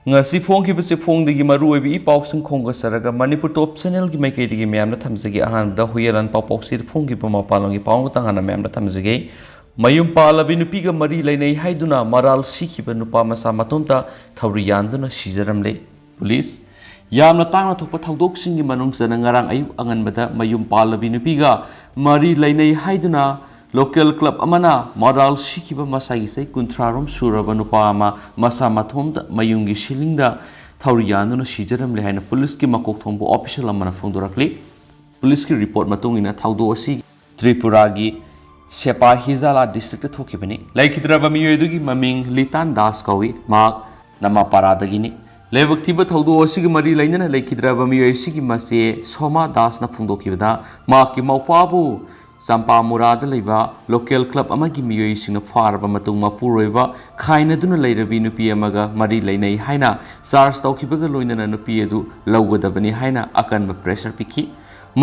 ngasi phongkibase phongdagi maruoibi ipausing khongasaraga manipur top channel gi maikeidigi myamna thamjagi ahanda huyalan paupausir phongkiba mapalongi paung tangana myamna thamjage mayum pallabi nupi ga mari leinei haiduna maral sikhiba nupa masa matomda thouri yanduna sijaramle police yamna tangna thokpa thaudoksingi manungsana ngarang ayu anganbada mayum pallabi nupi ga mari leinei haiduna local club amana maral sikhiba masai sai kuntrarom suraba nupa ama masa matomda mayungi shilingda thouri yanduna sijaramle haina police ki makok thombo official amana phongdorakli police ki report matungina thaudo asi tripura gi sepa hizala district thokibani laikhidraba miyoidugi maming litan das kawi mak nama paradagini lebak thiba thaudo asigi mari lainana laikhidraba miyoisigi mase soma das na phongdokibada mak ki maupabu sampa murada leiba local club amagi miyoi singna farba matung mapuroiba khainaduna leirabi nupi amaga mari leinei haina charge tawkibaga loinana nupi edu lawgadabani haina akanba pressure pikhi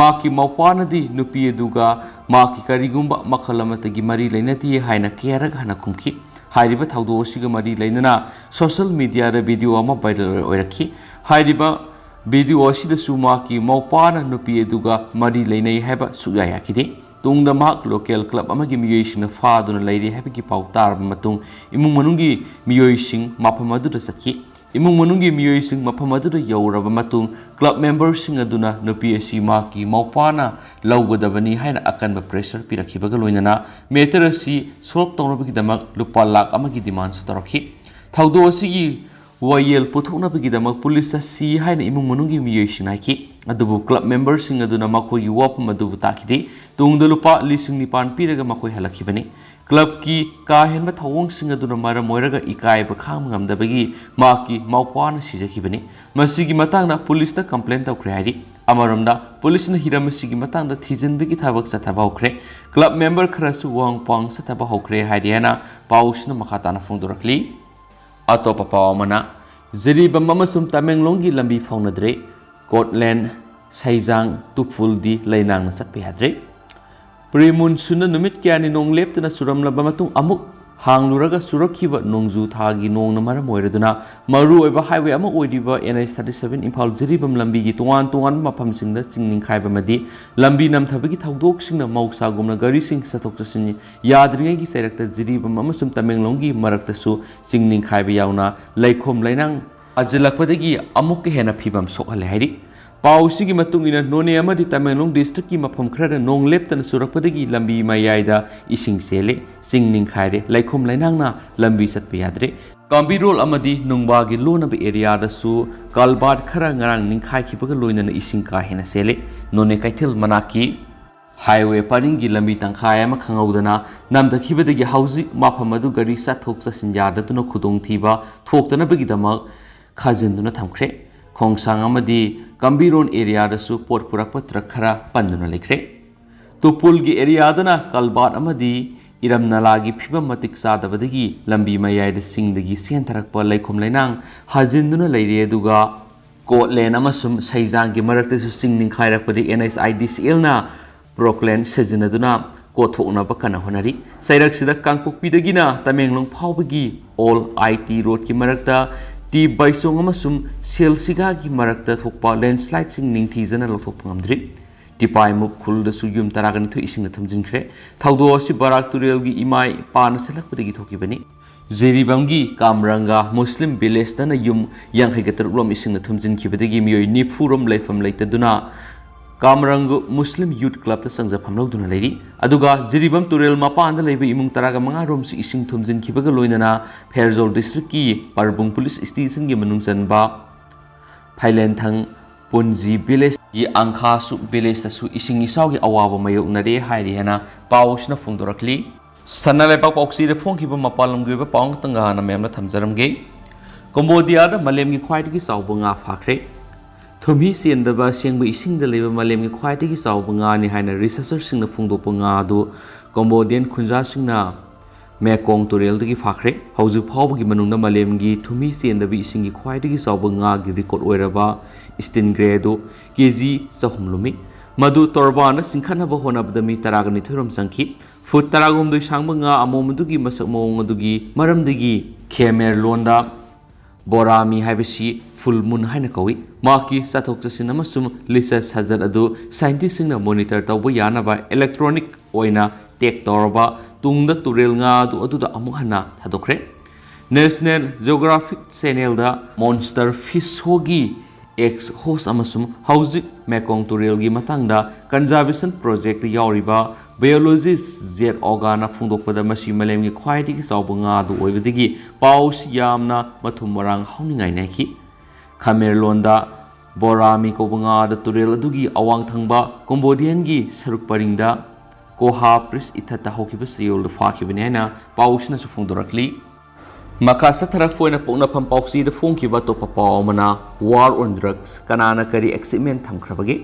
maki maupanadi nupi eduga maki karigumba makhalamati mari leinati haina kerag hana kumki hairiba thaudo siga mari leinana social media ra video ama viral oirakhi hairiba video asida sumaki maupana nupi eduga mari leinei haba suya yakide tungda mak local club amagi miyoising faaduna leiri habiki pautar matung imung manungi miyoising maphamadu da sakhi imung manungi miyoising maphamadu da yauraba matung club members sing aduna nupi asi maki maupana lawgadabani haina akanba pressure pirakhibaga loinana meter asi solve tawrabagi damak lupa lakh amagi demand starakhi thaudo asigi wayel puthoknabagi damak police asi haina imung manungi miyoising haiki adubu club members sing aduna makoi wap madubu takide tungda lupa lising nipan piraga makoi halakhibani club ki ka henba thawong sing aduna mara moiraga ikai ba kham ngamdabagi maki maupana sijakhibani masigi matangna police ta complaint tawkhre hari amaramda police na hiram masigi matangda thijinbigi thabak sathaba hokre club member kharasu wang pang sathaba hokre hariana pausna makhatana phongdorakli atopa pawamana zeribam amasum tamenglonggi lambi faunadre Scotland saijang tupfuldi leinang satpe hadre primun suna numit kyani nong leptana suramlaba matung amuk hangluraga surakhiba nongju thagi nongna mara moiraduna maru oiba highway ama oidiba NI 37 Imphal Ziribam lambi gi tongan tongan mafam singda chingning khaiba madi lambi namthabagi thaudok singna mausa gumna gari sing sathok chasini yadringai gi sairakta Ziribam amasum tamenglonggi marakta su chingning khaiba yauna laikhom lainang ajilakpadagi amuk hena phibam sokhale hairi pausigi matungina none amadi tamenglong district ki mafam khrada nong leptana surakpadagi lambi mayaida ising sele singning khaire laikhom lainangna lambi satpe yadre kambi rol amadi nungba gi lonaba area da su kalbat khara ngarang ningkhai khibaga loinana ising ka hena sele none kaithil manaki highway paring gi lambi tangkhai ama khangaudana namda khibadagi hausi mafam adu gari sathok chasinjada tuna khudong thiba thoktana bagi damak khajinduna thamkhre khongsang amadi kambiron area da su pot purakpa truck khara panduna lekre tupul gi area dana kalbat amadi iram nalagi phibam matik sadabadagi lambi mayai da singdagi sentharakpa laikhom lainang hajinduna leire duga Scotland amasum saijang gi marakta su singning khairakpadi NSIDCL na Proclaim sejinaduna kothokna bakana honari sairak kangpokpidagina tamenglong phawbagi all IT road ki marakta ti baisong amasum selsiga gi marakta thokpa landslide sing ningthijana lothok pangamdri tipai muk khulda suyum taragani thu ising thamjinkhre thaudo si barak turel gi imai pan selakpadi gi thokibani Zeribam gi kamranga muslim village dana yum yanghaigatar rom ising thamjinkhibadagi miyoi nifurom leifam leitaduna kamrang muslim youth club ta sangja phamloduna leiri aduga Zeribam turel mapanda leiba imung taraga manga rom si ising thumjin khibaga loinana Pherzol district ki Parbung police station gi manung chanba Phailen thang Punji village gi angkha su village ta su ising isaw gi awaba mayok nare hairi hana pausna phongdorakli sanale pa poksi re phongkiba mapalum gi ba paung tanga na memna thamjaramge Cambodia da malem gi khwaidagi sawbanga phakre Thumi siendaba siengba isingda leba malemgi khwaidagi sawba nga ni haina researcher singna phungdopa nga adu Cambodian khunja singna Mekong tureldagi phakre hauju phawbagi manungna malemgi thumi siendabi isingi khwaidagi sawba nga gi record oiraba stingray do kg sahumlumi madu torbana singkhanaba honabdami taragani thorom sangki foot taragum doi sangba nga amomudugi masak mawng adugi maramdagi Khmer londa Borami haibasi full moon haina kawi maki sathok chasin amasum lisa sajat adu scientist singna monitor tawba yanaba electronic oina tek torba tungda turel nga adu da amuk hana thadokre National Geographic Channel da monster fish hogi ex host amasum hauzik mekong turel gi matangda conservation project yauriba biologist jet organa phungdokpada masi malemgi khwaidigi sawbanga adu oibadigi paus yamna mathum marang hauningai naiki Khamerlonda Borami kobanga da turel adugi awang thangba Cambodian gi saruk paringda koha pris ithata hokiba siyol da fakibane na pausna su phungdorakli Makasa tharak foina pokna pham pauksi da phungkiba to papaw mana war on drugs kanana kari excitement thamkhrabagi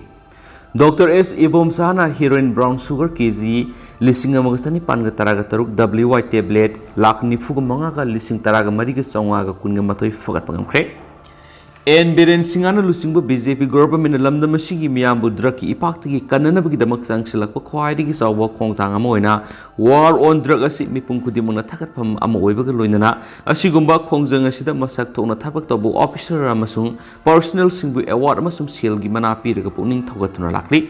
Dr. S. Ibom Sana heroin brown sugar kg lising amagastani panga taraga taruk WY tablet lak nifu ga manga ga lising taraga mariga songa ga kunga matoi fagat pangamkre En Biren Singana lusingba BJP government lamda masigi miyambu drug ki ipaktagi kanana bagi damak sangsilak pa khwaidigi sawba khongtang ama oina war on drug asi mipum khudimungna thakatpham ama oibaga loinana asigumba khongjang asida masak thokna thabak tobu officer amasung personal singbu award amasung sel gi mana piraga puning thogatuna lakli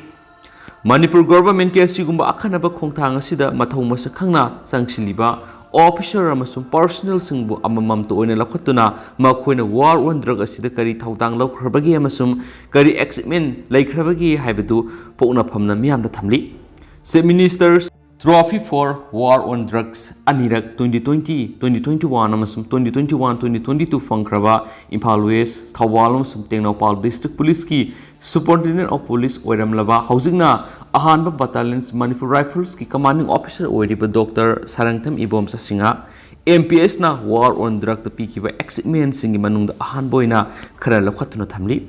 Manipur government ke asigumba akhanaba khongtang asida mathau masak khangna sangsiliba officer amasung personal singbu amamam to oina lakhatuna makhoina war on drug asida kari thautang lokhrabagi amasung kari excitement laikhrabagi haibadu pokna phamna miyamda thamli Chief Minister's Trophy for War on Drugs Anirak 2020 2021 amasung 2021 2022 fangkraba Imphal West Thawal amasung Tengnopal District Police ki Superintendent of Police oiramlaba haujingna ahanba battalions Manipur Rifles ki commanding officer oiriba Dr. Sarangtham Ibom Sasinga MPS na war on drug ta pikiba excitement singi manungda ahanboina khara lakhatuna thamli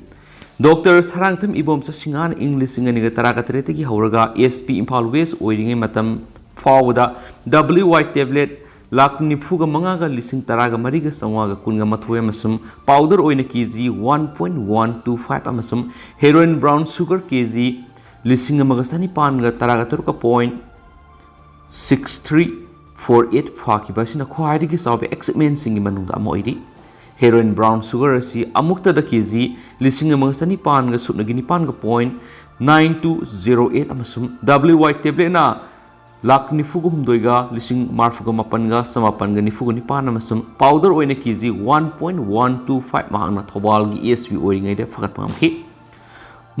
Dr. Sarangtham Ibom Sasinga na English singa taraga taretagi hauraga SP Imphal West oiringai matam fawda WY tablet lak nifuga mangaga lising taraga mariga sangwaga kunga mathoy amasum powder oina kg 1.125 amasum heroin brown sugar kg lising amagastani panga taraga turuka point 6348 fakiba sina khwaidigi sabe excitement singi manungda amoidi heroin brown sugar asi amukta da kg lising amagastani panga sutnagini panga point 9208 amasum WY tablet na lak nifuga humdoiga lising marfuga mapanga samapanga nifuga nipana masum powder oina kg 1.125 mahangna thobal gi ESP oringai de fagat pamki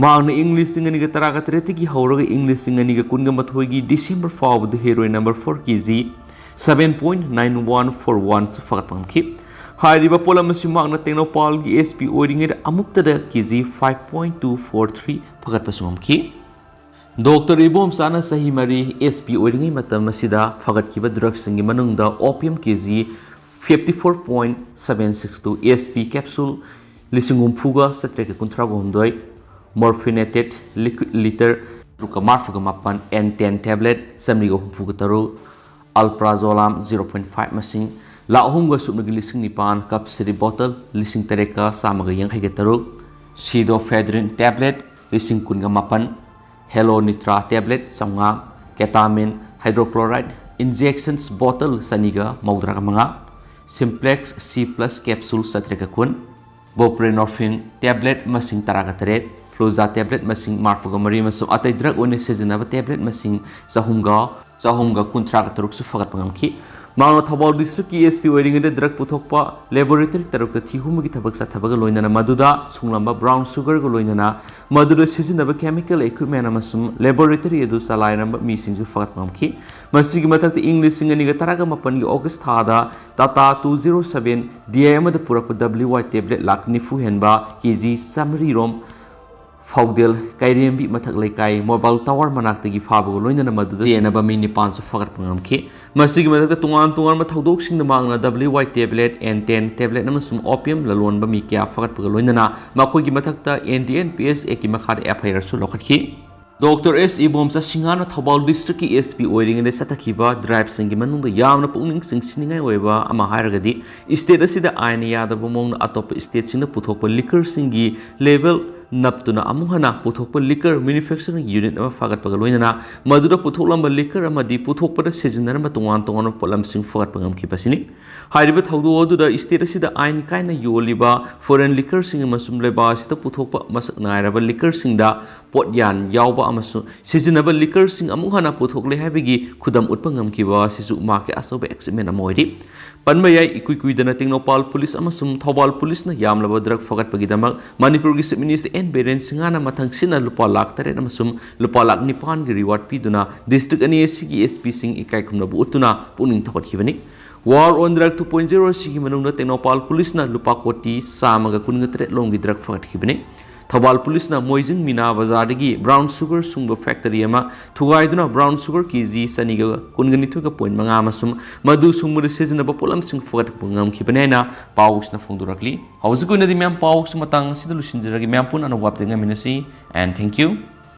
mahangna English singani ga taraga treti gi hauraga English singani ga kunga mathoi gi December faw the heroin number 4 kg 7.9141 su fagat pamki hairiba pola masum mahangna Tengnopal gi ESP oringai de amukta da kg 5.243 fagat pasumki Dr. Ibom Sana Sahi Mari SP oiringai matam masida fagat kiba drugs singi manungda opium kg 54.762 SP capsule lisingum fuga satreka kuntrago humdoi morphinated liquid liter ruka marfuga mapan N10 tablet samrigo humfuga taru alprazolam 0.5 masing la humga subnagi lising nipan cup city bottle lising tereka samaga yang hege taru pseudoephedrine tablet lising kunga mapan Hello Nitra tablet samga ketamine hydrochloride injections bottle saniga maudra manga simplex C+ capsule satreka kun buprenorphine tablet masing taraga taret Fluza tablet masing marfuga mari masum atai drug one seasonaba tablet masing sahumga kuntraga taruk su fagat pangamki Mano Thawal district ki SP wearing the drug puthokpa laboratory taruk ta thihumgi thabak sa thabaga loinana maduda sunglamba brown sugar go loinana maduda seasonaba chemical equipment amasum laboratory edu salainamba mi singju fagat mamki masigi mathak English singani ga taraga mapan gi August thada Tata 207 DIM da purak WY tablet lakni fu henba kg samri rom Faudel kairembi mathak laikai mobile tower manaktagi fabu loinana maduda jenaba mi nipan su fagat pangamki masigi mathak tungan ma thaudok sing na mangna WY tablet N10 tablet namasum opium lalon ba mi kya fagat paga loinana makhoi gi mathak ta NDNPS eki makhar FIR su lokhatki Dr. S. Ibom Singana Thawal district ki SP oiring inde satakhiba drive singi manungda yamna pungning singsiningai oiba ama hairagadi state asida aina yadaba mongna atop state singna puthokpa liquor singi level naptuna amuhana puthokpa liquor manufacturing unit ama fagatpaga loinana maduda puthoklamb liquor amadi puthokpada sizinaramba tongan polamsing fagatpagam kipasini hairiba thaudu oduda state asida ain kaina yoliba foreign liquor sing amasum leba asida puthokpa masak nairaba liquor singda potyan yawba amasu sizinaba liquor sing amuhana puthokle habigi khudam utpangam kiba sisu market asobe examen amoidi Panmayai ikui dana Tingnopal Police amasum Thobal Police na yamlaba drug fagatpagidamak Manipur gi Chief Minister N Beren Singana mathangsina lupa lakh tare amasum lupa lakh nipan gi reward piduna district ani SG SP sing ikai khumnabu utuna puning thapatkibani War on Drug 2.0 sigi manungna Tingnopal Police na lupa koti samaga kunga tare longi drug fagatkibani Thobal Police na Moijing Mina Bazar dagi brown sugar sungba factory ama thugaiduna brown sugar kg saniga kunganithuga point manga amasum madu sungmuri seasonable polam sing fagat pungam khibanena paus na phongdurakli hausikuna di myam paus matang sidalu sinjiragi myam pun anawap denga minasi and thank you